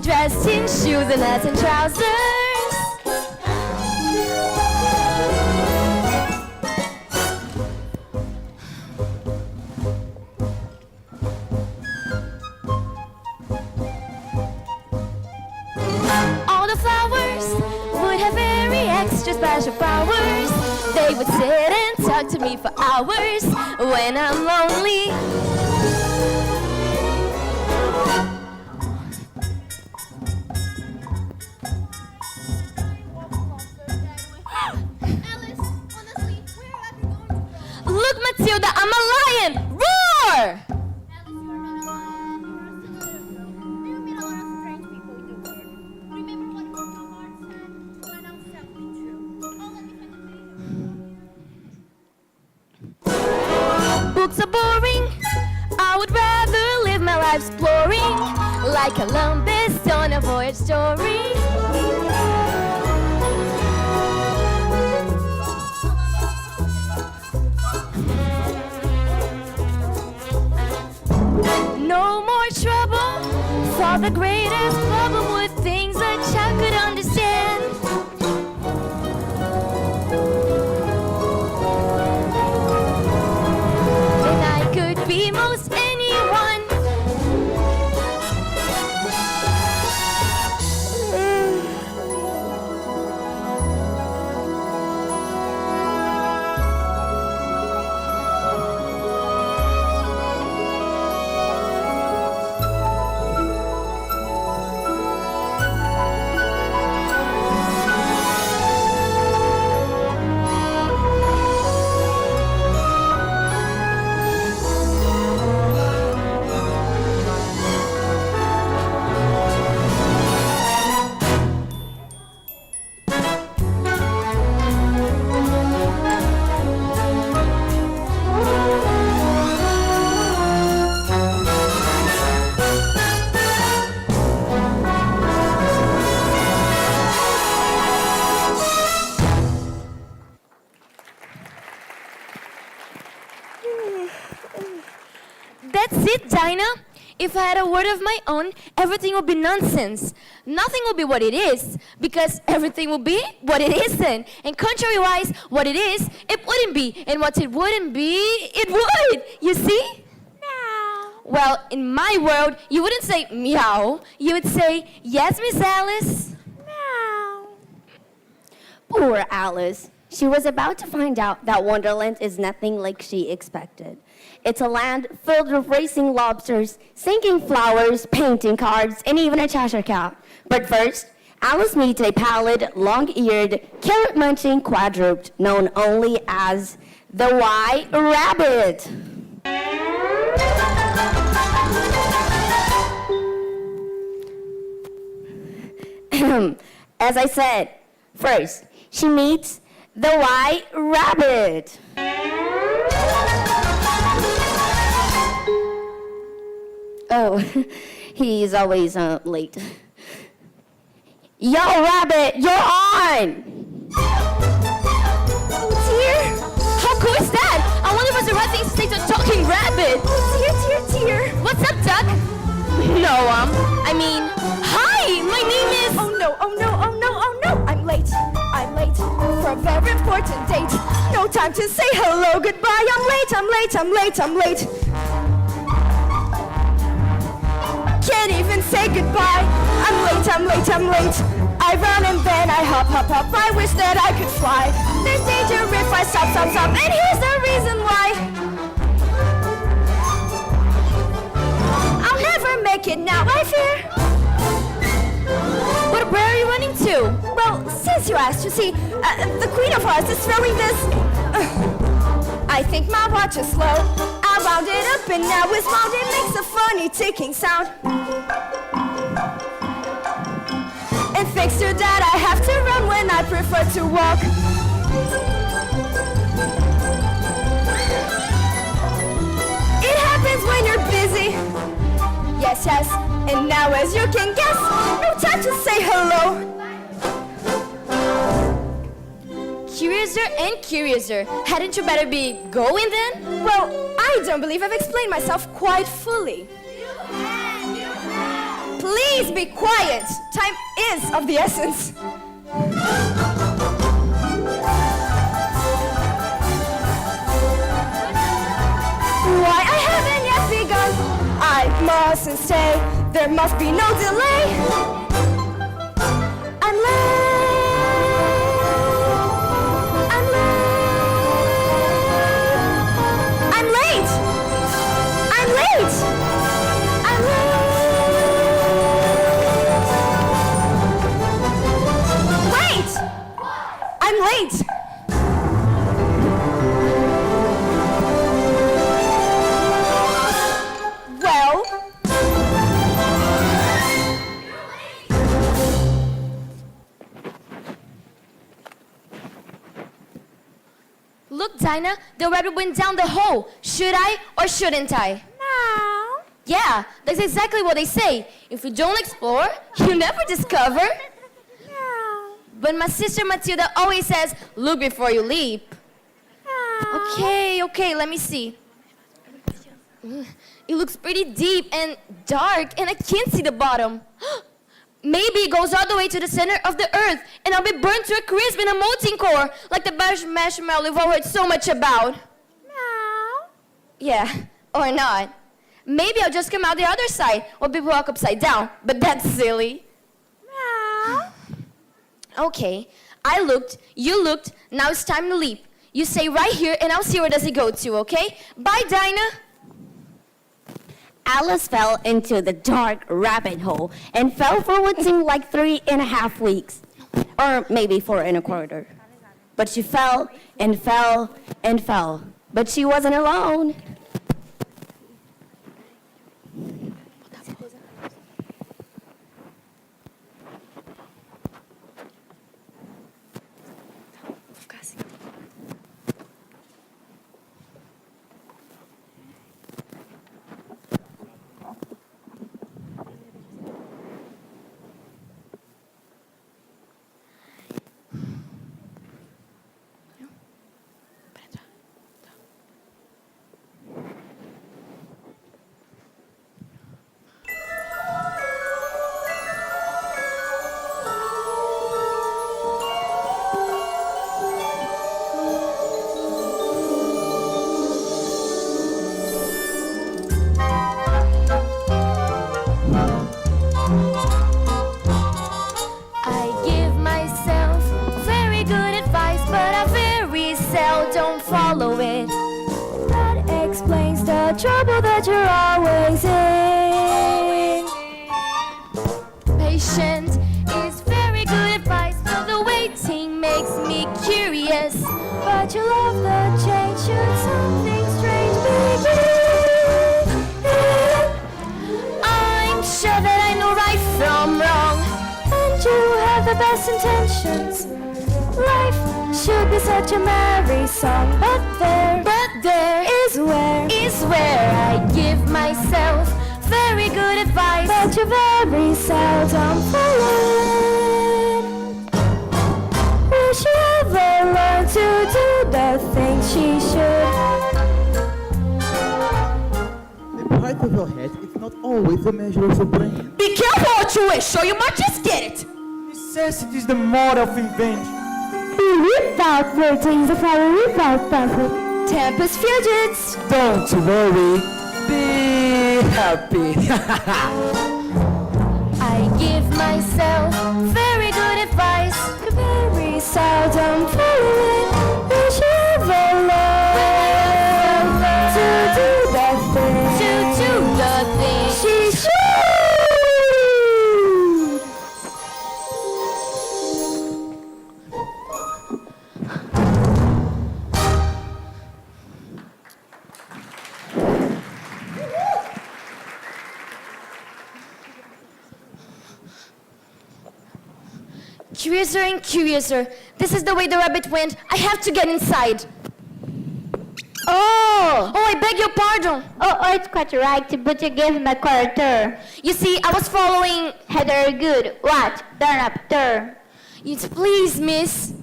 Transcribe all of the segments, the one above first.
dressed in shoes and hats and trousers. All the flowers would have very extra special powers. They would sit and talk to me for hours when I'm lonely. Look, Matilda, I'm a lion! Roar! Books are boring. I would rather live my life exploring, like Columbus on a voyage story. No more trouble, for the greatest problem with things a child could understand. And I could be most anyone. That's it, Dinah. If I had a word of my own, everything would be nonsense. Nothing will be what it is, because everything will be what it isn't. And contrary-wise, what it is, it wouldn't be. And what it wouldn't be, it would. You see? Meow. Well, in my world, you wouldn't say meow. You would say, yes, Miss Alice. Meow. Poor Alice. She was about to find out that Wonderland is nothing like she expected. It's a land filled with racing lobsters, singing flowers, painting cards, and even a Cheshire cat. But first, Alice meets a pallid, long-eared, carrot-munching quadruped known only as the White Rabbit. As I said, first, she meets the White Rabbit. Oh, he's always late. Yo, Rabbit, you're on! Oh, dear. How cool is that? I wonder what's the right thing to say to a talking rabbit. Oh, dear. What's up, Duck? No, I mean, hi, my name is... Oh no, I'm late for a very important date. No time to say hello, goodbye. I'm late. Can't even say goodbye. I'm late. I run and then I hop. I wish that I could fly. There's danger if I stop. And here's the reason why. I'll never make it now, I fear. But where are you running to? Well, since you asked, you see, the Queen of Hearts is throwing this... I think my watch is slow. I wound it up and now it's wound. It makes a funny ticking sound. And thanks to that, I have to run when I prefer to walk. It happens when you're busy. Yes. And now, as you can guess, no time to say hello. Curiouser. Hadn't you better be going then? Well, I don't believe I've explained myself quite fully. Please be quiet. Time is of the essence. Why I haven't yet begun. I mustn't stay. There must be no delay. I'm late. I'm late. Wait! I'm late. Well, Look, Dinah, the rabbit went down the hole. Should I or shouldn't I? no. Yeah, that's exactly what they say. If you don't explore, you never discover. No. But my sister Matilda always says, look before you leap. No. Okay, let me see. It looks pretty deep and dark, and I can't see the bottom. Maybe it goes all the way to the center of the earth, and I'll be burned to a crisp in a molten core, like the marshmallow we've all heard so much about. No. Yeah, or not. Maybe I'll just come out the other side, or people walk upside down, but that's silly. No. Okay, I looked, you looked, now it's time to leap. You stay right here, and I'll see where does it go to, okay? Bye, Dinah. Alice fell into the dark rabbit hole and fell for what seemed like 3.5 weeks, or maybe 4.25. But she fell and fell and fell. But she wasn't alone. Follow it. That explains the trouble that you're always in. Patient is very good advice, but the waiting makes me curious. But you love the change should something strange begin. I'm sure that I know right from wrong, And you have the best intentions. Life should be such a merry song, but there is where I give myself very good advice, but you very seldom follow it. Will she ever learn to do the things she should? The height of your head is not always a measure of your brain. Be careful what you wish, or you might just get it. Necessity is the mother of invention. Be without routines of our without perfect. Tempest fugits. Don't worry, be happy. I give myself very good advice, Very seldom follow it. Will she ever learn to do the thing? to do the thing. She should. Curiouser and curiouser. This is the way the rabbit went. I have to get inside. Oh, I beg your pardon. Oh, it's quite right, but you gave him a quarter. You see, I was following. Heather, good. What? Turn up, turn. Yes, please, miss.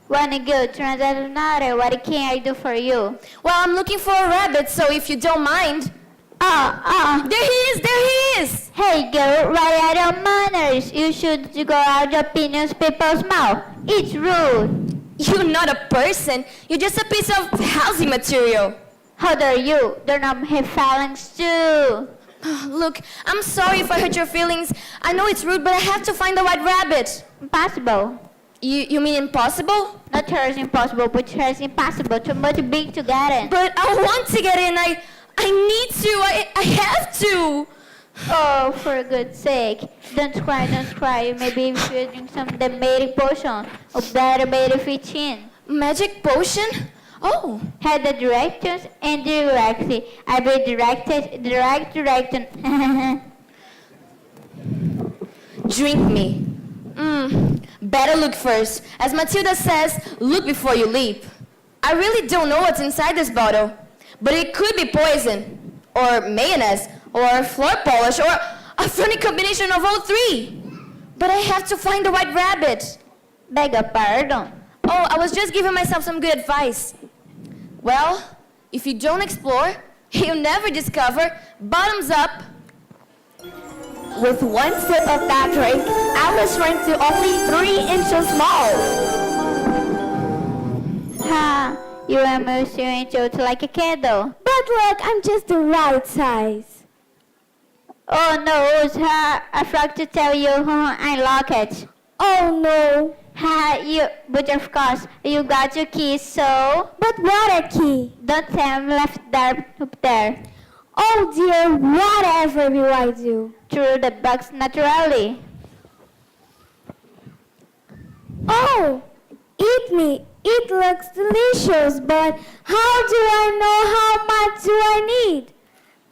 One good, turns out another. What can I do for you? Well, I'm looking for a rabbit, so if you don't mind. There he is! There he is! Hey girl, why are your manners? You should go out your opinions people's mouth. It's rude. You're not a person. You're just a piece of housing material. How dare you? Don't have feelings too. Look, I'm sorry if I hurt your feelings. I know it's rude, but I have to find the white rabbit. Impossible. You mean impossible? Not her is impossible, but her is impossible. Too much big to get in. But I want to get in. I need to. I have to. Oh, for good's sake. Don't cry, don't cry. Maybe if you drink some of the magic potion, or better better fit in. Magic potion? Oh. Had the directions and directly. I will directed, direction. Drink me. Better look first. As Matilda says, look before you leap. I really don't know what's inside this bottle, but it could be poison, or mayonnaise, or floor polish, or a funny combination of all three. But I have to find the white rabbit. Beg your pardon. Oh, I was just giving myself some good advice. Well, if you don't explore, you'll never discover. Bottoms up. With one sip of that drink, Alice shrank to only 3 inches small. Ha, you are moving out like a candle. But look, I'm just the right size. Oh no, ha, I forgot to tell you I lock it. Oh no. Ha, but of course, you got your key, so... But what a key. Don't tell me left there, up there. Oh dear, whatever will I do? Through the box naturally. Oh, eat me. It looks delicious, but how do I know how much do I need?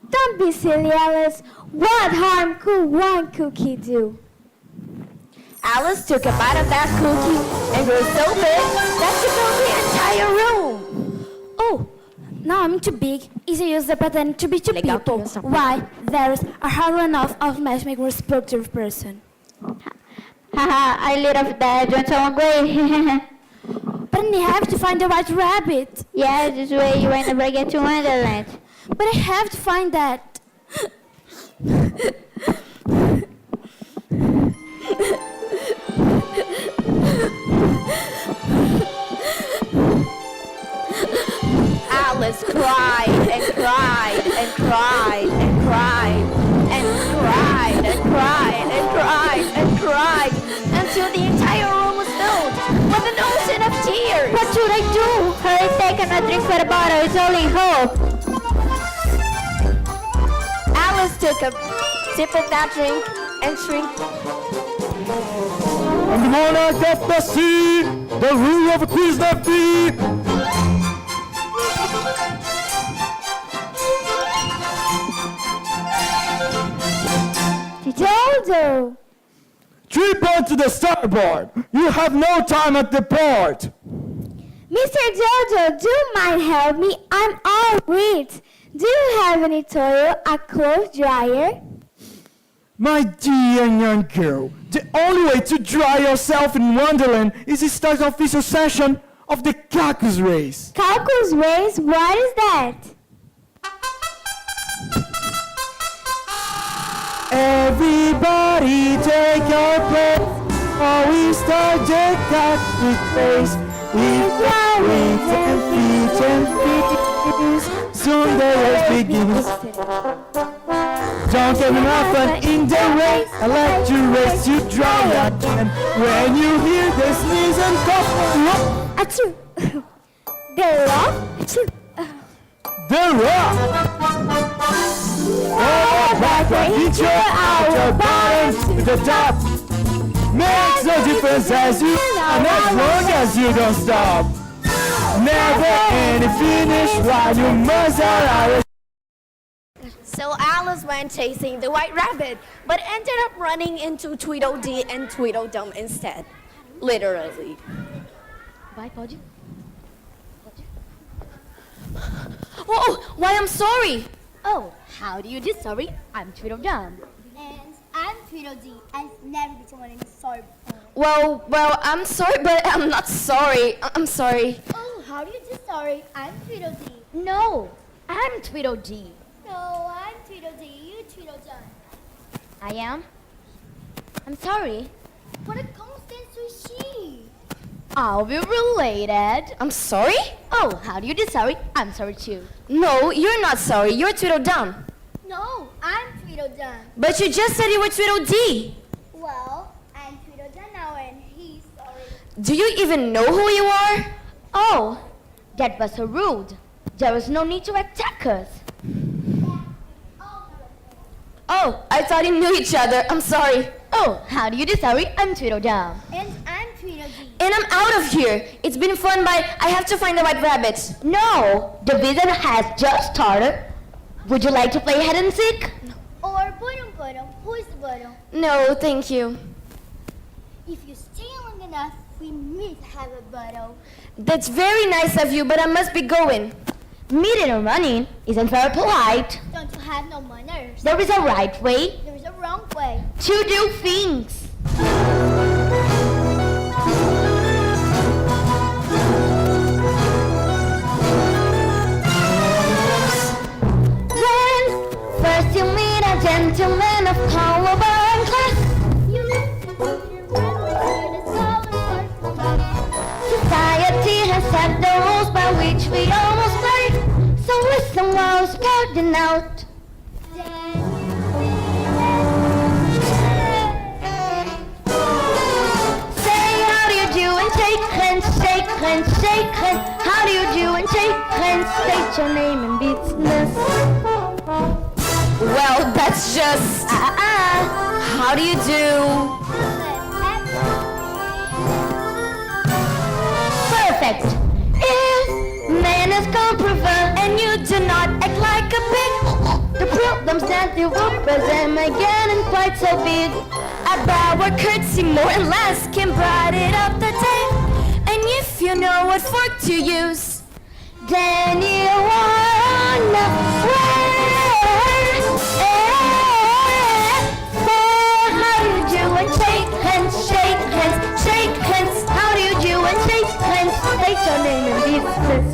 Don't be silly, Alice. What harm could one cookie do? Alice took a bite of that cookie and grew so big that she filled the entire room. Oh, now I'm too big. Easy to use the pretend to be two people. Why? There's a hardly enough of matchmaking respective person. Haha, I lit off that don't sound great. But I have to find the white rabbit. Yeah, this way you will never get to Wonderland. But I have to find that. Alice cried and cried and cried and cried and cried and cried and cried and cried until the entire room was filled with an ocean of tears. What should I do? Hurry, take another drink for the bottle. It's only hope. Alice took a sip of that drink and shrieked. And the monarch of the sea, the ruler of the queens that be. Jojo! Trip onto the starboard. You have no time at the port. Mr. Jojo, do mind help me? I'm all wet. Do you have any toilet, a clothes dryer? My dear young girl, the only way to dry yourself in Wonderland is to start an official session of the caucus race. Caucus race? What is that? Everybody take your place, or we start the caucus race. With wings and feet and feet, soon the race begins. Don't get enough fun in the race. I like to race you dry up. And when you hear the sneeze and cough, Achoo! They're off? Achoo! the rock. Oh, backward, eat your out your bottom to the top. Makes no difference as you and as long as you don't stop. Never any finish while you must out. So Alice went chasing the white rabbit, but ended up running into Tweedledee and Tweedledum instead. Literally. Vai, pode? Oh, why, I'm sorry. Oh, how do you do? Sorry, I'm Tweedledum. And I'm Tweedledee. I've never been someone named sorry before. Well, I'm sorry, but I'm not sorry. I'm sorry. Oh, how do you do sorry? I'm Tweedledee. No, I'm Tweedledee. No, I'm Tweedledum. I am? I'm sorry. What a coincidence is she? Are we related? I'm sorry? Oh, how do you do sorry? I'm sorry too. No, you're not sorry. You're Tweedledum. No, I'm Tweedledum. But you just said you were Tweedledee. Well, I'm Tweedledum now and he's sorry. Do you even know who you are? Oh, that was so rude. There was no need to attack us. Oh, I thought you knew each other. I'm sorry. Oh, how do you do sorry? I'm Tweedledum. And I'm Tweedledee. And I'm out of here. It's been fun, but I have to find the white rabbit. No, the visit has just started. Would you like to play hide and seek? Or Budum, who's the Budum? No, thank you. If you stay long enough, we might have a Budum. That's very nice of you, but I must be going. Meeting and running isn't very polite. Don't you have no manners? There is a right way There's a wrong way. to do things. When first you meet a gentleman of caliber and class, You need to do your remedy to solve it. society has set the rules by which we almost play. So listen while it's starting out. Say how do you do and shake hands, shake hands, shake hands. How do you do and shake hands? State your name and business. Well, that's just... How do you do? Perfect. If manners can't prevail And you do not act like a pig. the problems that you represent may get and quite so big. A bow or curtsy more and less can brighten up the day. And if you know what fork to use, Then you are on the way. How do you do and shake hands, shake hands, shake hands. How do you do and shake hands? State your name and business.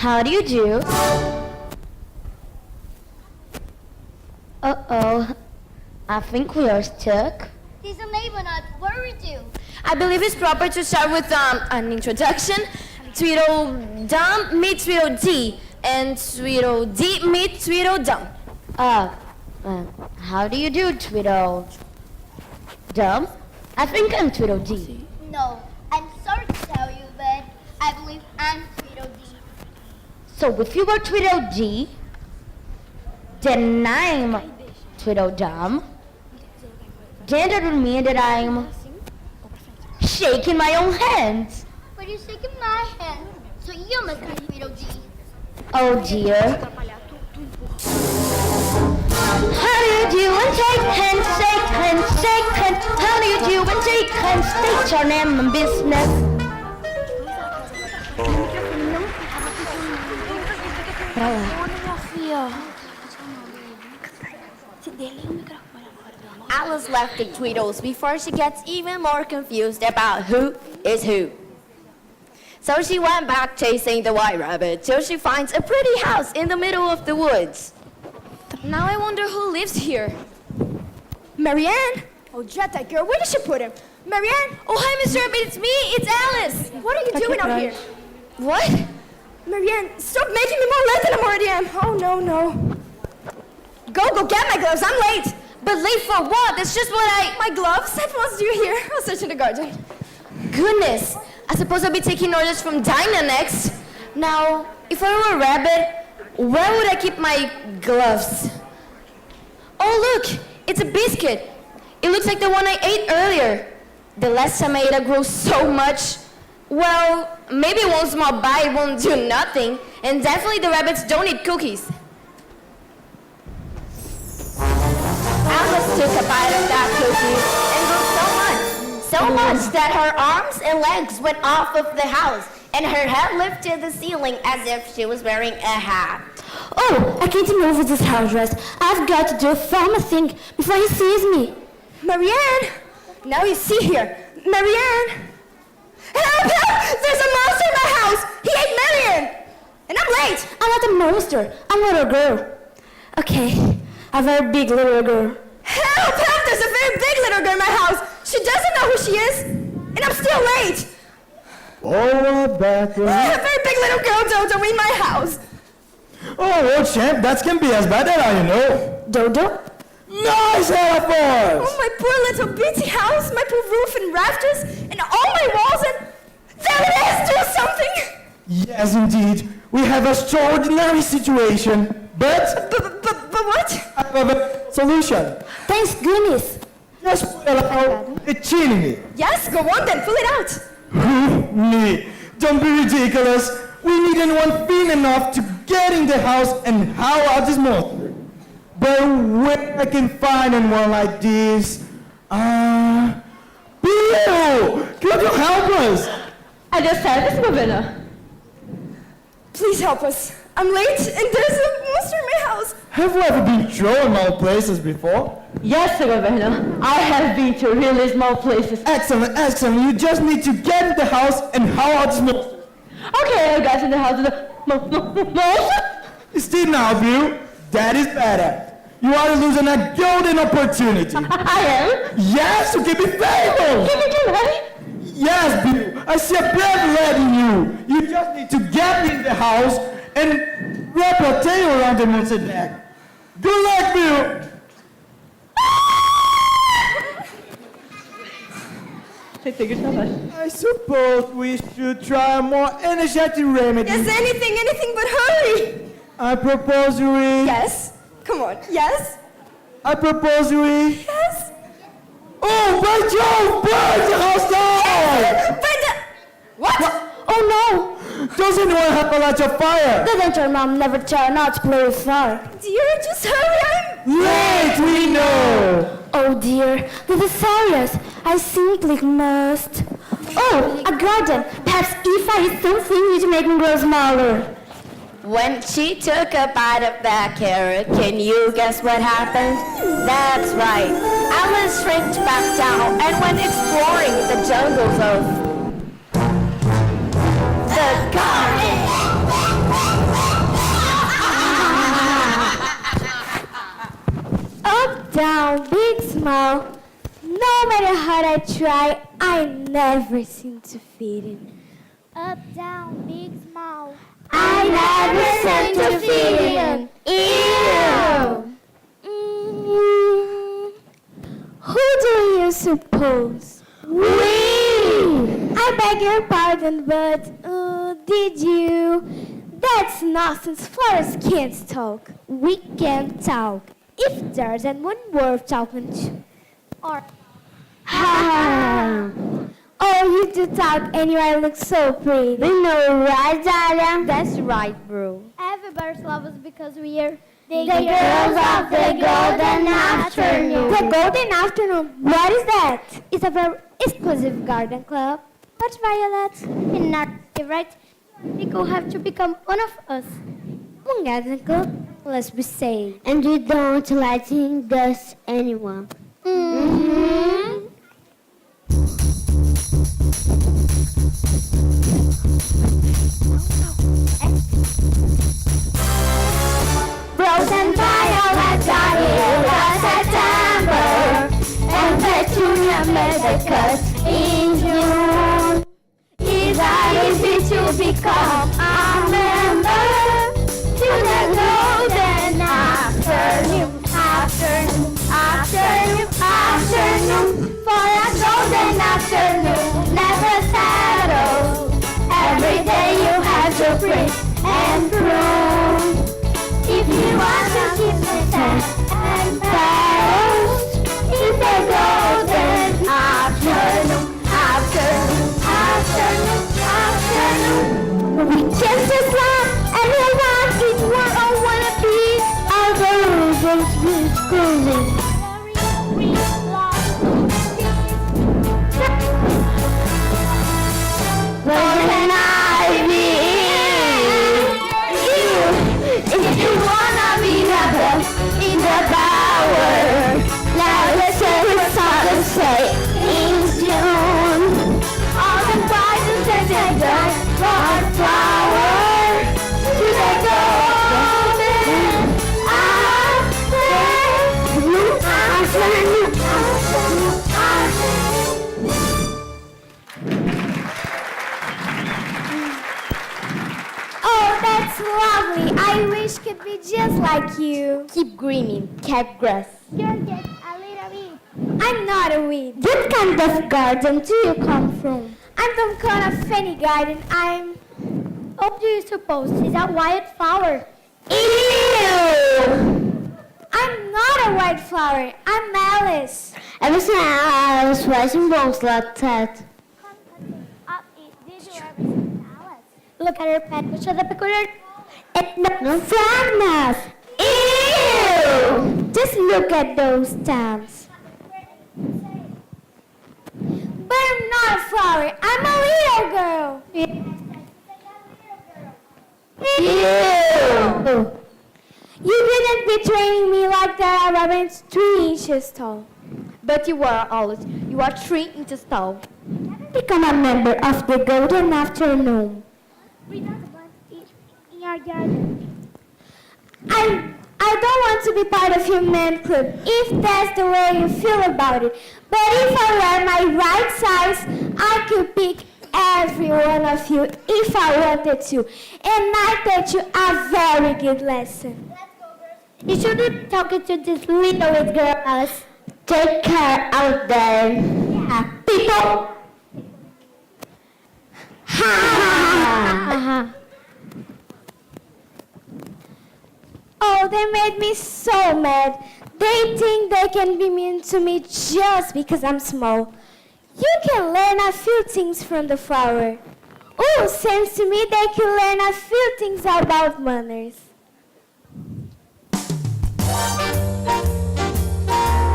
How do you do? Uh-oh. I think we are stuck. He's a neighbor, not what do we do? I believe it's proper to start with an introduction. Tweedledum meet Tweedledee, and Tweedledee meet Tweedledum. How do you do, Tweedledum? I think I'm Tweedledee. No, I'm sorry to tell you, but I believe I'm Tweedledee. So if you were Tweedledee, then I'm Tweedledum. Then that would mean that I'm shaking my own hands. But you're shaking my hand, so you must be Tweedledee. Oh dear. How do you do and shake hands, shake hands, shake hands. How do you do and shake hands? State your name and business. Alice left the Tweedles before she gets even more confused about who is who. So she went back chasing the white rabbit till she finds a pretty house in the middle of the woods. Now I wonder who lives here. Marianne? Oh, drat that girl. Where did she put him? Marianne? Oh, hi, Mr. Rabbit, it's me. It's Alice. What are you doing out here? What? Marianne, stop making me more late than I already am. Oh, no. Go get my gloves. I'm late. But late for what? That's just what My gloves? I was you here. I was searching the garden. Goodness. I suppose I'll be taking orders from Dinah next. Now, if I were a rabbit, where would I keep my gloves? Oh, look. It's a biscuit. It looks like the one I ate earlier. The last time I ate, I grew so much. Well, maybe one small bite won't do nothing. And definitely the rabbits don't eat cookies. Alice took a bite of that cookie and grew so much that her arms and legs went off of the house and her head lifted the ceiling as if she was wearing a hat. Oh, I can't move with this house dress. I've got to do a farmer thing before he sees me. Marianne! Now you see here. Marianne! Help! There's a monster in my house! He ate Marianne! And I'm late! I'm not a monster. I'm not a girl. Okay, a very big little girl. Help! Help! There's a very big little girl in my house. She doesn't know who she is, and I'm still late. Oh, back. A very big little girl, Dodo, in my house. Oh, well, champ, that can be as bad as you know. Dodo? Nice effort! Oh, my poor little bitty house, my poor roof and rafters, and all my walls, and there it is, do something! Yes, indeed. We have a extraordinary situation, but But what? I have a solution. Thanks goodness. Just allow it chilling me. Yes, go on then, pull it out. Me. Don't be ridiculous. We need anyone thin enough to get in the house and how out this monster. But where I can find anyone like this? Bill! Could you help us? At your service, Governor. Please help us. I'm late, and there's a monster in my house. Have you ever been thrown out places before? Yes, Governor. I have been to really small places. Excellent, excellent. You just need to get in the house and how out this monster. Okay, I got in the house of the monster. Still now, Bill. That is better. You are losing a golden opportunity. I am. Yes, to keep it famous. Give it to me. Yes, Bill. I see a brave lad in you. You just need to get in the house and wrap your tail around the monster's neck. Good luck, Bill. I suppose we should try a more energetic remedy. Yes, anything but hurry. I propose you eat. Yes, come on, yes, I propose you eat. yes. Oh, by Jove! Burn the house down! But what? Oh no! Does anyone have a light of fire? Didn't your mom never tell not to play with fire? Dear, just hurry, I'm... Late, we know! Oh dear, the dinosaurs. I simply must. Oh, a garden. Perhaps if I eat something which make me grow smaller. When she took a bite of that carrot, can you guess what happened? That's right. Alice shrinked back down and went exploring the jungles of the garden. Up, down, big, small. No matter how I try, I never seem to fit in. Up, down, big, small. I never seem to fit in. Ew! Who do you suppose? We! I beg your pardon, but did you? That's nonsense. Flowers can't talk. We can talk. If there's anyone worth talking to. Or... Ha! Oh, you do talk and you look so pretty. We know, right, Daria? That's right, bro. Everybody loves us because we are the girls of the golden afternoon. The golden afternoon? What is that? It's a very exclusive garden club. But Violet, in our favorite, people have to become one of us. One garden club, let's be safe. And we don't let in dust anyone. Mm-hmm. Rose and violets are here last September, and petunia made the cut in June. It's easy to become a member to the golden afternoon, afternoon, for a golden afternoon never settles. Every day you have to print and prune. If you want to keep the test and pass, it's a golden afternoon, afternoon. We can just laugh and we want each one or wanna be our versions with clothing. Golden ivy. If you wanna be the best in the power, now let's say in June. All the prizes and the dark flower to the golden could be just like you. Keep greening, cat grass. You're just a little bit. I'm not a weed. What kind of garden do you come from? I'm some kind of funny garden. What do you suppose? Is a wildflower? Ew! I'm not a white flower. I'm Alice. Ever since I was watching balls like that. Did you ever see Alice? Look at her pet, which are the peculiar. It's not sadness. Ew! Just look at those stamps. But I'm not a flower. I'm a little girl. Ew! You didn't be training me like that. I was 3 inches tall. But you are, Alice. You are 3 inches tall. Become a member of the Golden Afternoon. We don't want it in your garden. I don't want to be part of your man club, if that's the way you feel about it. But if I wear my right size, I could pick every one of you if I wanted to. And I taught you a very good lesson. You shouldn't talk to this little girl, Alice. Take care out there. Yeah. People! Ha! Oh, they made me so mad. They think they can be mean to me just because I'm small. You can learn a few things from the flower. Oh, seems to me they can learn a few things about manners.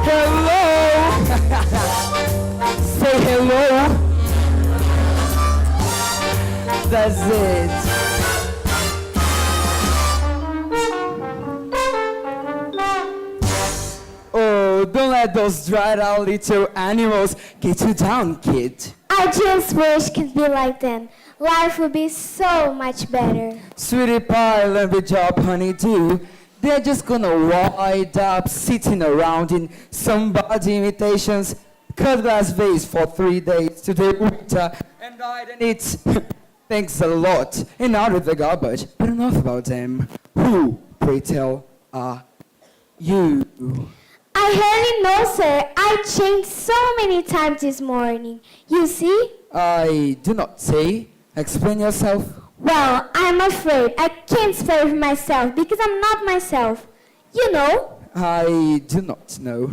Hello! Say hello! That's it. Oh, don't let those dried out little animals get you down, kid. I just wish it could be like them. Life would be so much better. Sweetie pie, learn the job, honeydew. They're just gonna wind up sitting around in somebody imitations, cut glass vase for 3 days to the winter, and hide and eat. Thanks a lot. And out of the garbage. But enough about them. Who, pray tell, are you? I hardly know, sir. I changed so many times this morning. You see? I do not say. Explain yourself. Well, I'm afraid I can't speak for myself because I'm not myself. You know? I do not know.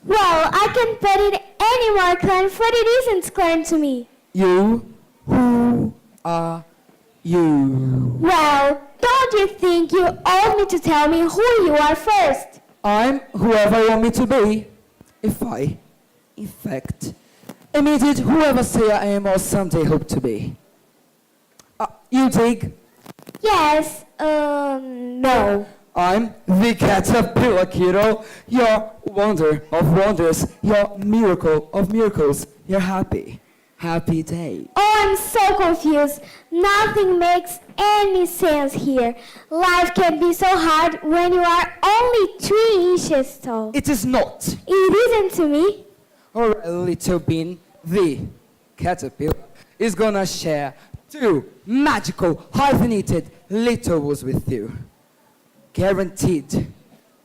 Well, I can't put it any more clear, for it isn't clear to me. You? Who are you? Well, don't you think you ought me to tell me who you are first? I'm whoever you want me to be. If I, in fact, imitate whoever say I am or someday hope to be. You dig? Yes, no. I'm the caterpillar, kiddo. Your wonder of wonders, your miracle of miracles, your happy day. Oh, I'm so confused. Nothing makes any sense here. Life can be so hard when you are only 3 inches tall. It is not. It isn't to me. Alright, little bean, the caterpillar is gonna share 2 magical hyphenated little words with you. Guaranteed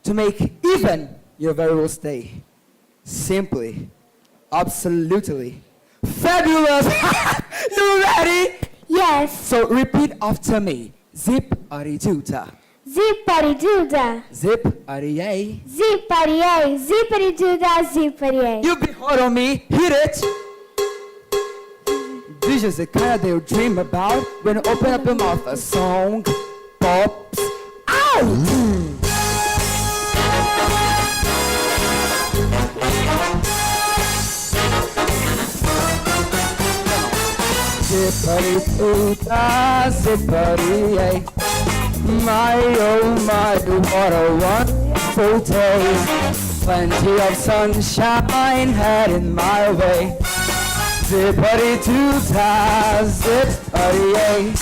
to make even your very worst day simply, absolutely fabulous. You ready? Yes. So repeat after me. Zip-a-dee-doo-da. Zip-a-dee-doo-da. Zip-a-dee-yay. Zip-a-dee-yay. Zip-a-dee-doo-da. Zip-a-dee-yay. You be hard on me. Hit it. Visions the kind they'll dream about when you open up your mouth. A song pops out. Zip-a-dee-doo-da, zip-a-dee-yay. My oh my, what a wonderful day. Plenty of sunshine heading my way. Zip-a-dee-doo-da, zip-a-dee-yay.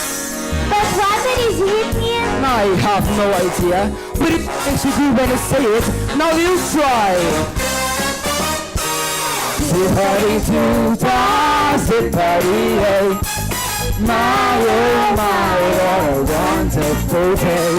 But what did he hit me? I have no idea, but it makes you do when you say it. Now you try. Zip-a-dee-doo-da, zip-a-dee-yay. My oh my, what a wonderful day.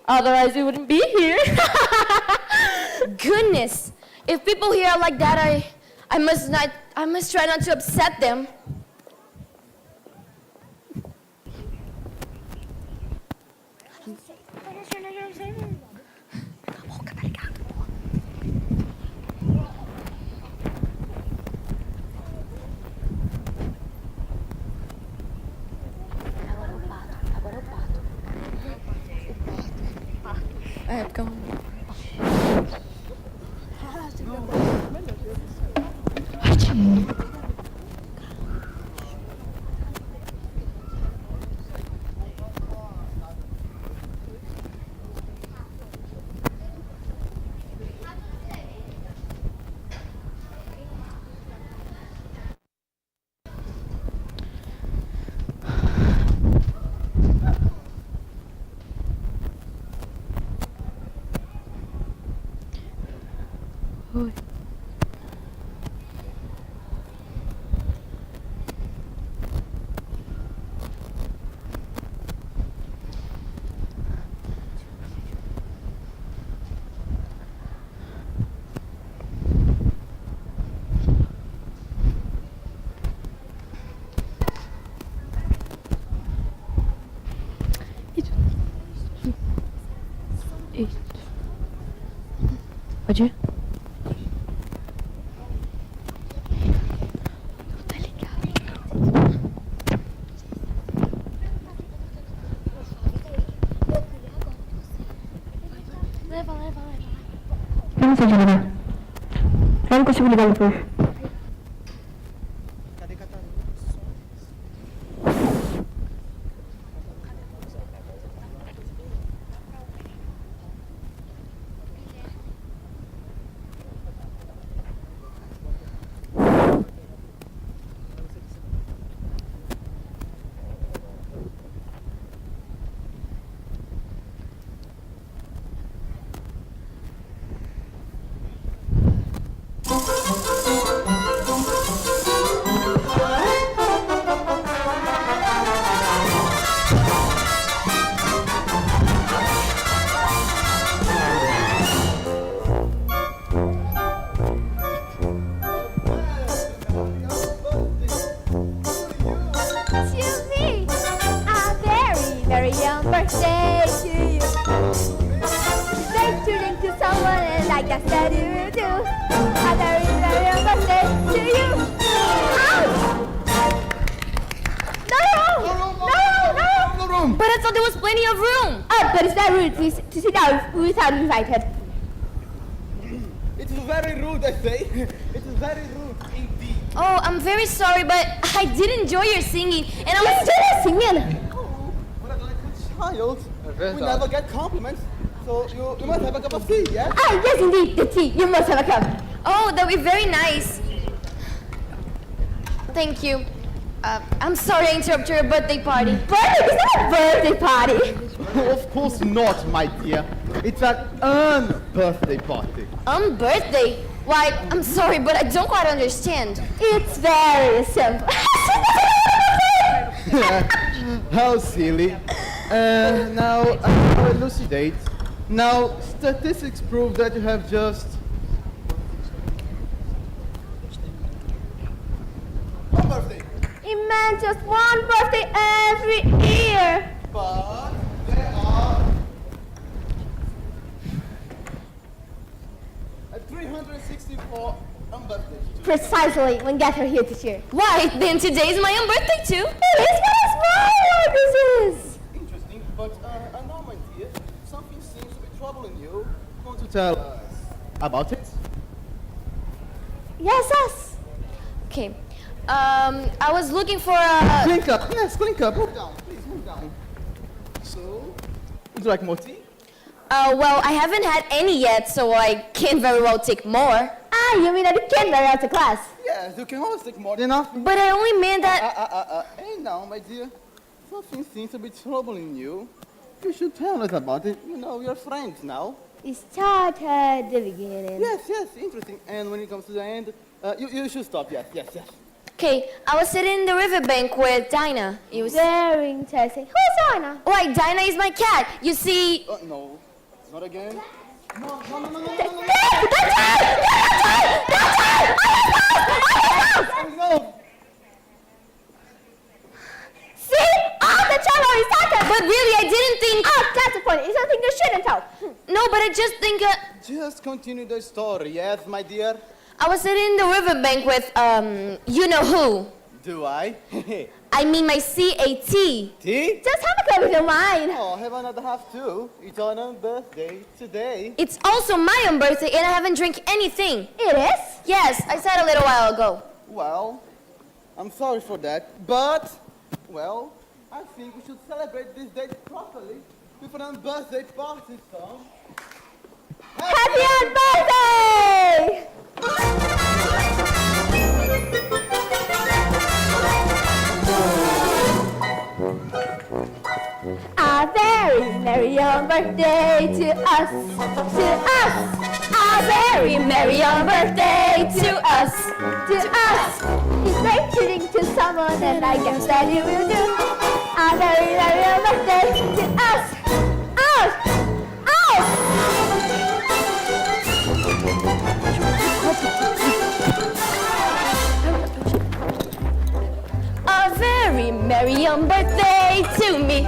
Otherwise, we wouldn't be here. Goodness, if people here are like that, I must try not to upset them. Calma. Pode ir? Tá ligado. Leva. Eu não sei de ligar. Eu não consigo ligar depois. Cadê Catarina? Birthday to you. Stay tuned to someone and like I said you will do. A very, very young birthday to you. No room! But I thought there was plenty of room. Oh, but it's not rude to sit down without invited. It is very rude, I say. It is very rude indeed. Oh, I'm very sorry, but I did enjoy your singing, and I was Singing. What a delicate child. We never get compliments, so you must have a cup of tea, yeah? Ah, yes, indeed, the tea. You must have a cup. Oh, that would be very nice. Thank you. I'm sorry I interrupted your birthday party. Birthday? It's not a birthday party. Of course not, my dear. It's an birthday party. Birthday? Why, I'm sorry, but I don't quite understand. It's very simple. How silly. Now, I'll elucidate. Now, statistics prove that you have just... one birthday. It meant just one birthday every year. But there are 364 birthdays. Precisely when Gather here this year. Why, then today's my own birthday too. It is what a smile this is. Interesting, but I know, my dear, something seems to be troubling you. Want to tell us about it? Yes, us. Okay. I was looking for a... Clink up, yes, clink up. Move down, please, move down. So, would you like more tea? Well, I haven't had any yet, so I can't very well take more. Ah, you mean that you can't wear out to class? Yes, you can always take more than enough. But I only meant that... Hey now, my dear, something seems to be troubling you. You should tell us about it. You know, we're friends now. It started at the beginning. Yes, interesting. And when it comes to the end, you should stop, yes. Okay, I was sitting in the riverbank with Dinah. You was... Very interesting. Who's Anna? Why, Dinah is my cat. You see... No, not again. No. See? Oh, the channel is talking. But really, I didn't think... Oh, that's the point. It's something you shouldn't tell. No, but I just think... Just continue the story, yes, my dear? I was sitting in the riverbank with, you know who. Do I? I mean my CAT. Tea? Just have a clue with your mind. Oh, have another half too. It's on her birthday today. It's also my own birthday and I haven't drank anything. It is? Yes, I said a little while ago. Well, I'm sorry for that, but, well, I think we should celebrate this day properly with an birthday party song. Happy birthday! A very merry young birthday to us, to us. A very merry young birthday to us, to us. It's great shooting to someone, and I guess that you will do. A very merry young birthday to us, us, us. A very merry young birthday to me.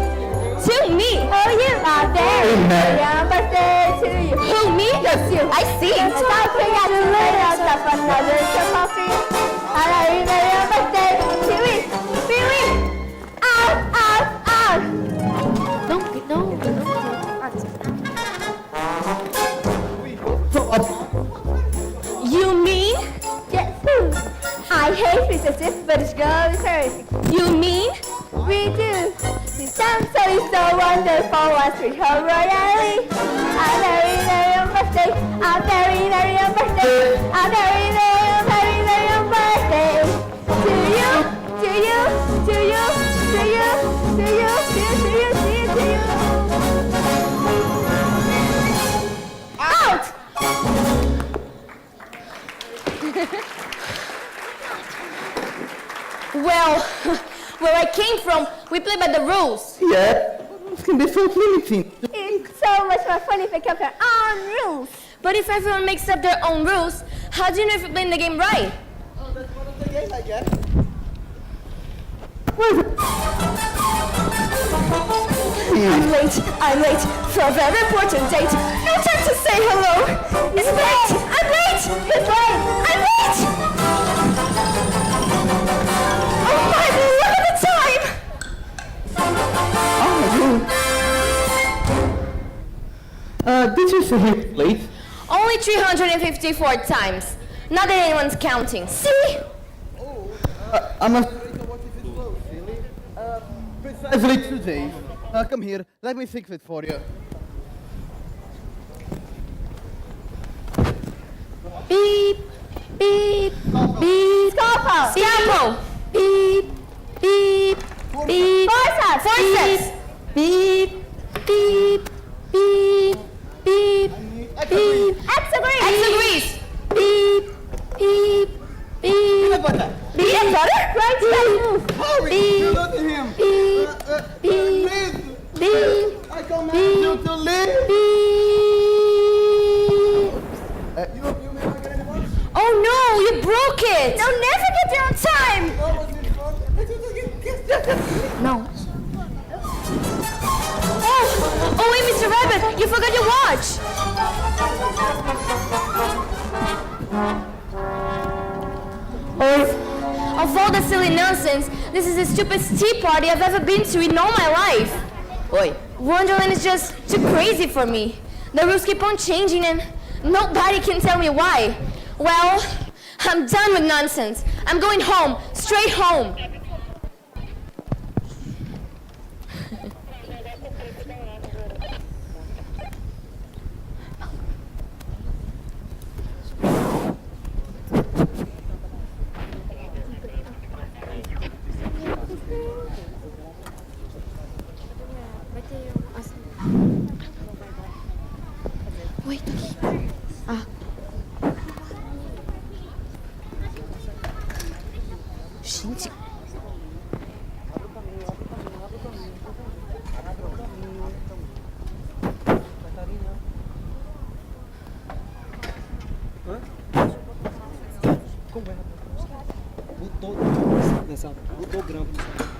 To me. Oh, you are very merry young birthday to you. Who, me? Yes, you. I see. Something at the later stuff, another cup of tea. A very merry young birthday to me. To me. Out, out, out. You mean? Guess who? I hate recessive, but it's girl is hers. You mean? We do. This dance is so wonderful. Let's treat her royally. A very merry young birthday. A very merry young birthday. A very merry young birthday to you, to you, to you, to you, to you, to you, to you, to you. Out! Well, where I came from, we play by the rules. Yeah, it can be so limiting. It's so much more fun if we kept our own rules. But if everyone makes up their own rules, how do you know if you're playing the game right? Oh, that's part of the game, I guess. I'm late for a very important date. No time to say hello. It's late. I'm late. It's late. I'm late. Oh my, look at the time. Did you say it's late? Only 354 times. Not that anyone's counting. See? I'm afraid of what if it's low, silly. Precisely 2 days. Come here, let me fix it for you. Beep, beep, beep. Scarpa. Scalpel. Beep, beep, beep. Forceps. Forceps. Beep, beep, beep, beep, beep. X agrees. Beep, beep, beep. Butter. Peanut butter? Right, move. Hurry! Beep, You look at him! beep, beep, Leave! beep, I command you to leave! beep. You never get any lunch? Oh no, you broke it. You'll never get there on time. No, was it fun? No. Oh wait, Mr. Rabbit, you forgot your watch. Of all the silly nonsense, this is the stupidest tea party I've ever been to in all my life. Oi. Wonderland is just too crazy for me. The rules keep on changing and nobody can tell me why. Well, I'm done with nonsense. I'm going home, straight home. Como é, rapaz? Botou nessa. Botou grampo nessa.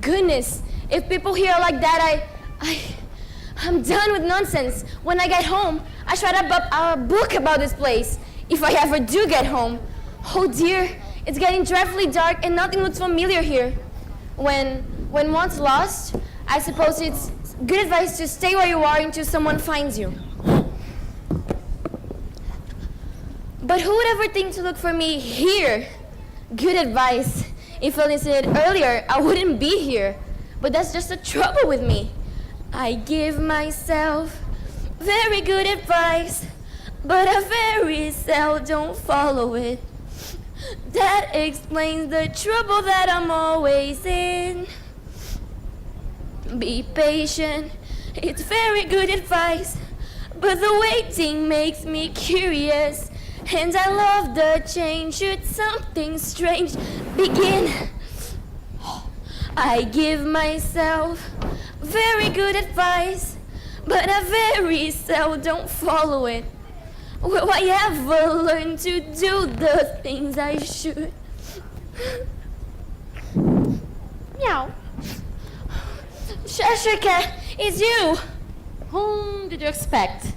Goodness, if people here are like that, I'm done with nonsense. When I get home, I should write up a book about this place. If I ever do get home. Oh dear, it's getting dreadfully dark and nothing looks familiar here. When one's lost, I suppose it's good advice to stay where you are until someone finds you. But who would ever think to look for me here? Good advice. If I listened earlier, I wouldn't be here. But that's just the trouble with me. I give myself very good advice, but I very seldom follow it. That explains the trouble that I'm always in. Be patient, it's very good advice, but the waiting makes me curious. And I love the change, should something strange begin. I give myself very good advice, but I very seldom follow it. Will I ever learn to do the things I should? Meow. Cheshire Cat, it's you. Whom did you expect?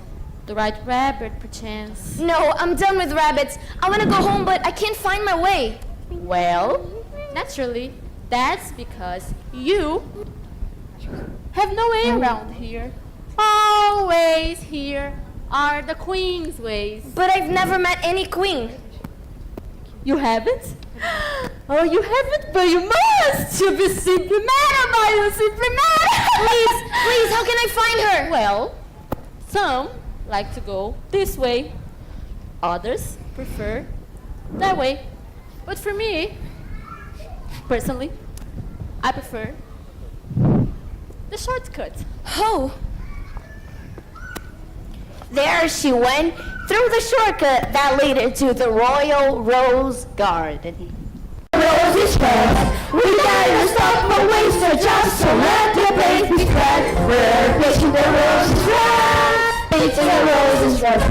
The right rabbit, perchance? No, I'm done with rabbits. I want to go home, but I can't find my way. Well, naturally, that's because you have no way around here. Always here are the queen's ways. But I've never met any queen. You haven't? Oh, you haven't, but you must! You'll be simply mad about you, simply mad! Please, how can I find her? Well, some like to go this way. Others prefer that way. But for me, personally, I prefer the shortcut. Oh. There she went through the shortcut that led her to the Royal Rose Garden. Roses spread, we gotta stop my waster just to let the place be spread. We're painting the roses red, painting the roses red.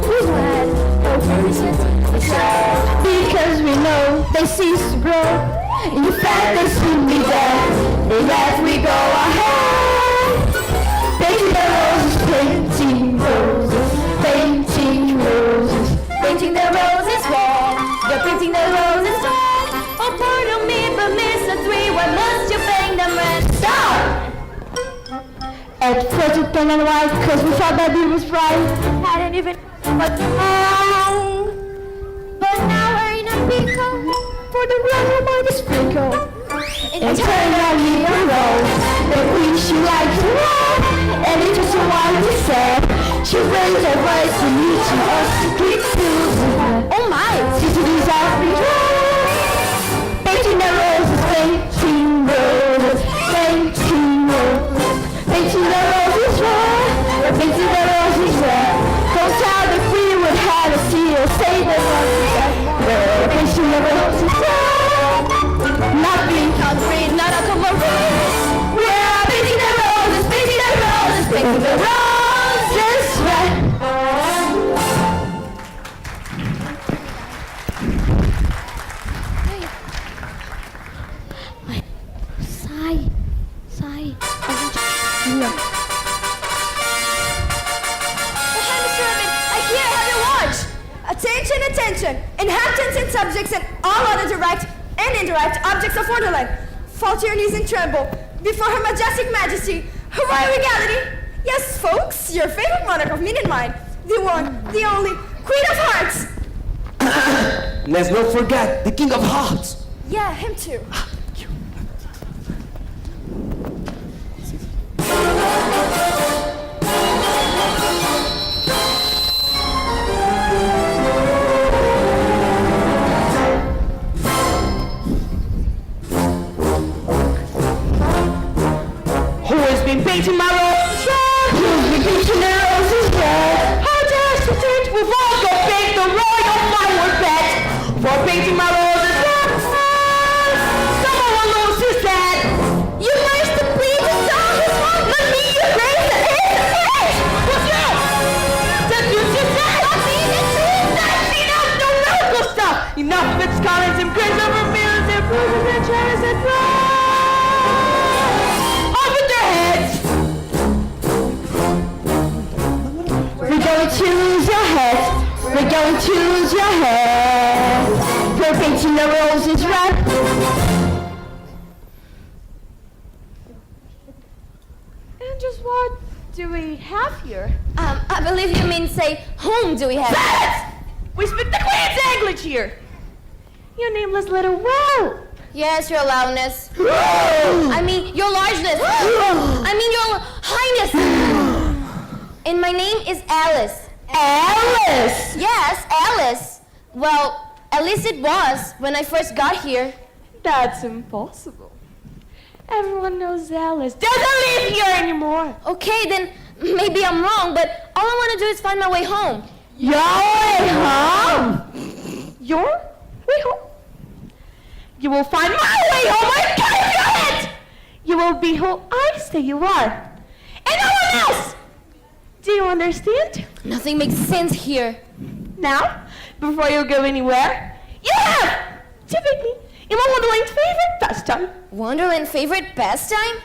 Who's mad? No reasons, because we know they cease to grow. In fact, they soon be dead. Let we go ahead. Painting the roses, painting roses, painting roses, painting the roses red. You're painting the roses red. Oh, pardon me, but Mr. Three, why must you paint them red? Stop! At first we painted them white, cause we thought that it was right. Hadn't even what's wrong. But now we're in a pickle, for the run of the sprinkle. And turn out you a rose, the queen she likes to roll. And it just wanted to say, she raised her voice to meet you, us to keep Susan. Oh my, she's a disaster. Painting the roses, painting roses, painting roses, painting the roses red, painting the roses red. Don't tell the queen would have a seal, say the roses red, painting the roses red. Not being concrete, not a couple of Sai. Sai. A gente... Oh, hi, Mr. Evan. I hear have your watch. Attention, attention. Inhabitants and subjects and all other direct and indirect objects of Wonderland. Fall to your knees and tremble before Her Majestic Majesty, Her Royal Regality. Yes, folks, your favorite monarch of mean and mine. The one, the only, Queen of Hearts. Let's not forget the King of Hearts. Yeah, him too. Who has been painting my roses red? Who's been painting their roses red? How desperate we've all got paint the royal firework pet for painting my roses red. Someone lose his head. You managed to plead the song his fault. Let me erase it. What's that? That you just said. That's enough. No medical stuff. Enough of its colors and grins over mirrors and bruises and chairs and we're going to lose your head. We're going to lose your head. We're painting the roses red. And just what do we have here? I believe you mean say, whom do we have? Silence! We speak the Queen's English here. You nameless little whelp. Yes, your loudness. I mean, your largeness. I mean, your highness. And my name is Alice. Alice! Yes, Alice. Well, at least it was when I first got here. That's impossible. Everyone knows Alice doesn't live here anymore. Okay, then maybe I'm wrong, but all I want to do is find my way home. Your way home? Your way home? You will find my way home. I cut your head. You will be who I say you are, and no one else. Do you understand? Nothing makes sense here. Now, before you go anywhere, you have to pick me in my Wonderland's favorite pastime. Wonderland favorite pastime?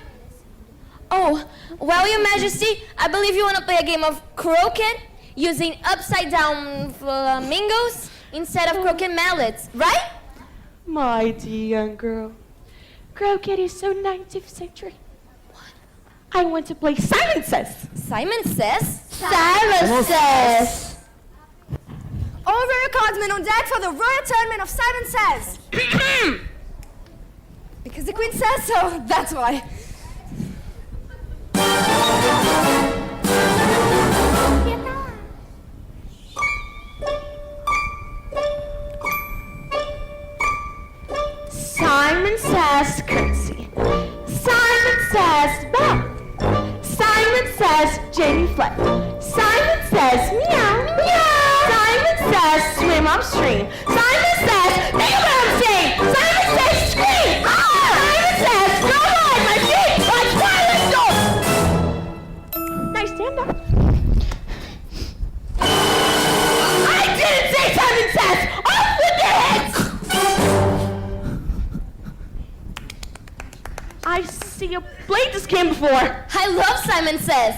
Oh, well, Your Majesty, I believe you want to play a game of croquet using upside-down flamingos instead of croquet mallets, right? My dear young girl, croquet is so 19th century. I want to play Simon Says. Simon Says? Simon Says. All royal cardsmen on deck for the royal tournament of Simon Says. Because the Queen says so, that's why. Simon Says curtsy. Simon Says bow. Simon Says genuflect. Simon Says meow meow. Simon Says swim upstream. Simon Says think what I'm saying. Simon Says scream. Simon Says go on my feet like twilight doors. Nice stand up. I didn't say Simon Says. Off with their heads. I see you played this game before. I love Simon Says.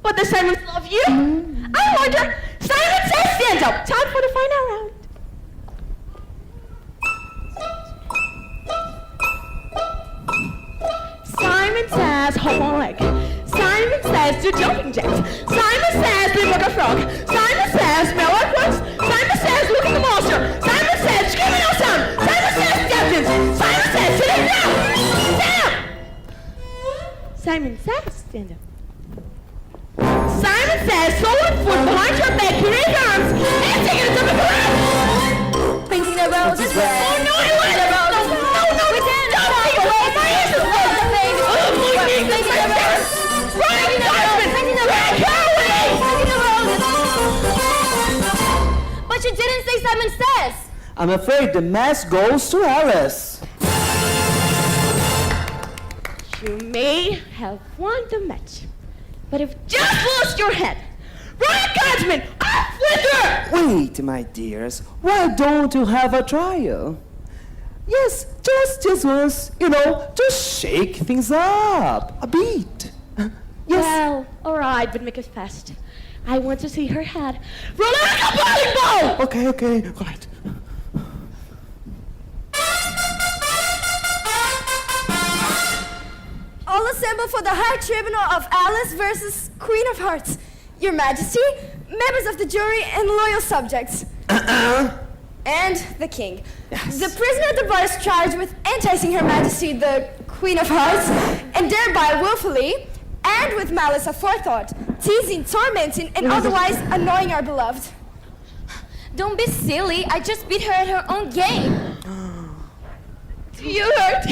But does Simon love you? I wonder. Simon Says stand up. Time for the final round. Simon Says hop on leg. Simon Says do jumping jacks. Simon Says live like a frog. Simon Says smell like worms. Simon Says look at the monster. Simon Says screaming no sound. Simon Says captains. Simon Says sit down. Stand up. Simon Says stand up. Simon Says throw one foot behind your back, put in his arms, and take it to the ground. Painting the roses red. Oh no, I want it. No, we didn't. Don't take away my answers. Painting the roses. Running Dutchman. Painting the roses. Painting the roses. But you didn't say Simon Says. I'm afraid the match goes to Alice. You may have won the match, but you've just lost your head. Run, Guardsman! Off with her! Wait, my dears. Why don't you have a trial? Yes, just once, just shake things up a bit. Yes. Well, all right, but make it fast. I want to see her head. Roll like a bowling ball! Okay, right. All assemble for the High Tribunal of Alice versus Queen of Hearts. Your Majesty, members of the jury, and loyal subjects. And the King. Yes. The prisoner at the bar is charged with enticing Her Majesty, the Queen of Hearts, and thereby willfully, and with malice aforethought, teasing, tormenting, and otherwise annoying our beloved. Don't be silly. I just beat her at her own game. You heard?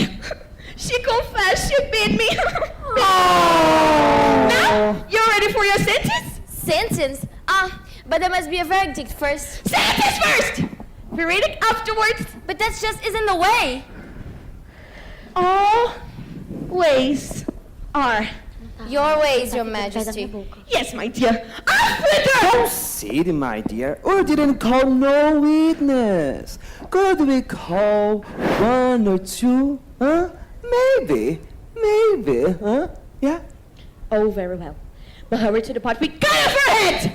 She confessed she beat me. Now, you're ready for your sentence? Sentence? But there must be a verdict first. Sentence first! We read it afterwards. But that just isn't the way. All ways are. Your ways, Your Majesty. Yes, my dear. After Proceed, my dear. Or didn't call no witness. Could we call one or two? Huh? Maybe, huh? Yeah? Oh, very well. But hurry to the part we got off her head!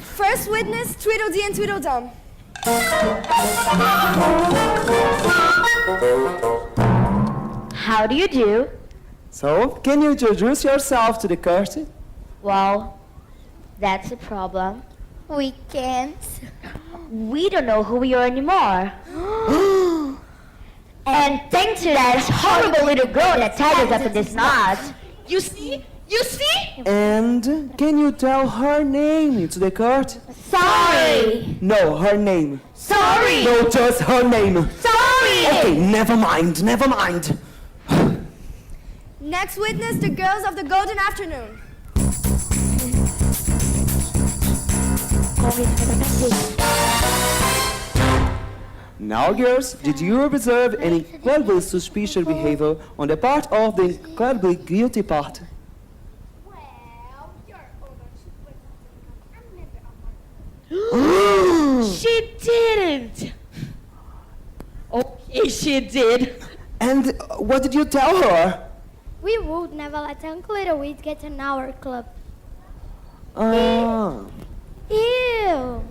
First witness, Tweedledee and Tweedledum. How do you do? So, can you introduce yourself to the court? Well, that's a problem. We can't. We don't know who we are anymore. And thanks to that horrible little girl that tied us up in this knot. You see? You see? And can you tell her name to the court? Sorry. No, her name. Sorry. No, just her name. Sorry. Okay, never mind. Next witness, the girls of the Golden Afternoon. Now, girls, did you observe any incredibly suspicious behavior on the part of the incredibly guilty party? Well, your owner should put I'm never on She didn't. Okay, she did. And what did you tell her? We would never let Uncle Little get in our club. Ew.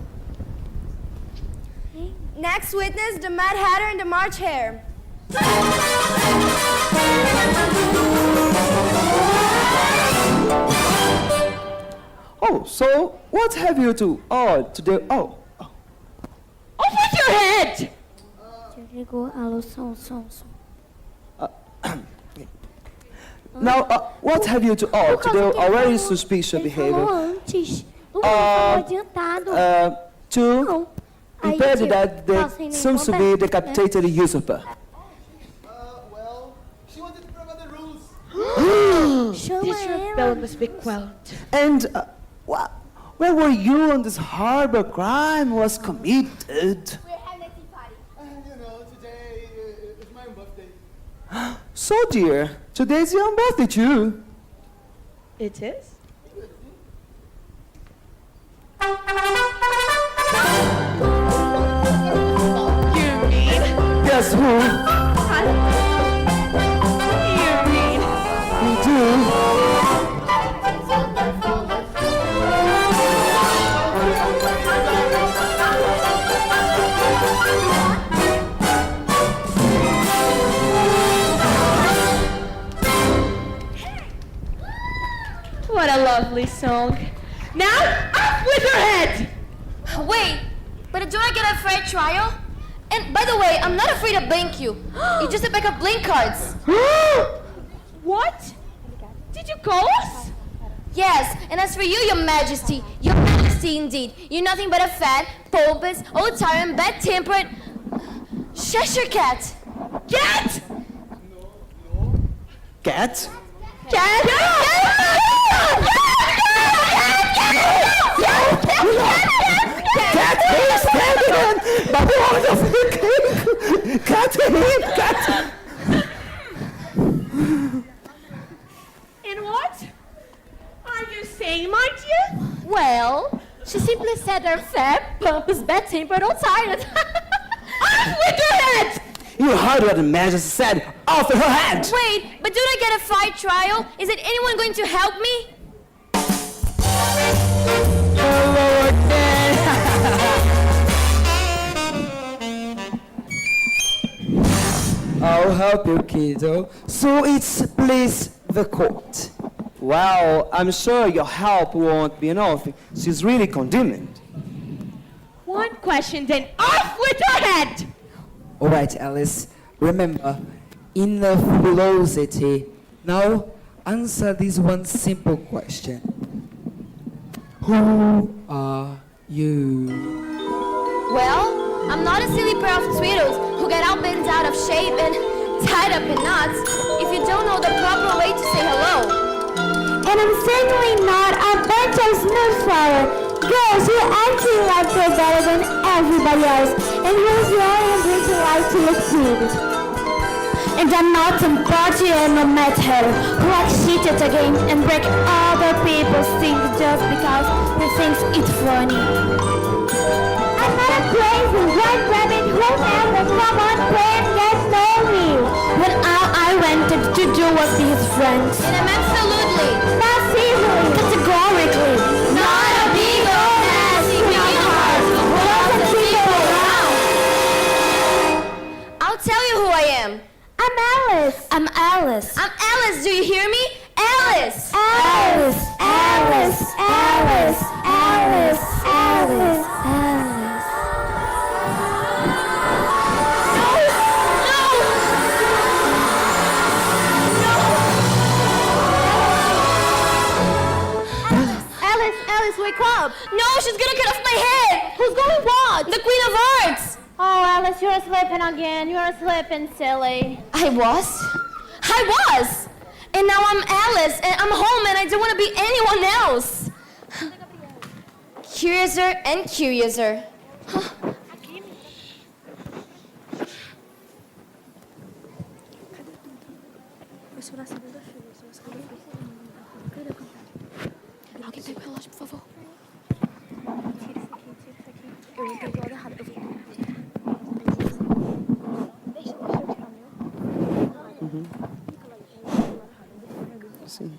Next witness, the Mad Hatter and the March Hare. Oh, so what have you to today? Off with your head! Now, what have you to today already suspicious behavior? To impede that they seems to be decapitated usurper. Well, she wanted to break the rules. This rebellion must be quelled. And where were you when this horrible crime was committed? We're having a tea party. Today is my birthday. So, dear, today's your birthday too. It is? You mean? Guess who? You mean? Me too. What a lovely song. Now, up with your head! Wait, but don't I get a fair trial? And by the way, I'm not afraid to blink you. It's just a pack of blink cards. What? Did you call us? Yes, and as for you, Your Majesty indeed. You're nothing but a fat, pompous, old tyrant, bad-tempered Cheshire cat. Cat! Cat? Cat is standing by the order of the king. Cat. And what are you saying, my dear? Well, she simply said they're fat, pompous, bad-tempered, old tyrant. Off with your head! You heard what the manager said. Offer her hand. Wait, but don't I get a fight trial? Is it anyone going to help me? Hello again. I'll help you, kiddo. So it's please the court. Well, I'm sure your help won't be enough. She's really condemned. One question, then off with her head! All right, Alice. Remember, inner velocity. Now, answer this one simple question. Who are you? Well, I'm not a silly pair of Tweedles who get all bent out of shape and tied up in knots if you don't know the proper way to say hello. And I'm certainly not a bunch of snowflower girls who acting like they're better than everybody else and whose yelling and drinking like to look good. And I'm not some party and a mad hatter who likes shit at a game and break other people's things just because they think it's funny. I'm not a crazy white rabbit who never come on play and get to know me when all I wanted to do was be his friend. And I'm absolutely, Massively, categorically, not a big old nasty green heart who doesn't people around. I'll tell you who I am. I'm Alice. I'm Alice. I'm Alice, do you hear me? Alice! Alice, Alice, Alice, Alice, Alice, Alice. Alice, wake up! No, she's gonna cut off my head! Who's going what? The Queen of Hearts! Oh, Alice, you're slipping again. You're slipping, silly. I was? And now I'm Alice, and I'm home, and I don't want to be anyone else. Curiouser and curiouser. Alguém pega o relógio, por favor. Eu entrei do lado errado. Deixa eu tirar o meu. Sim.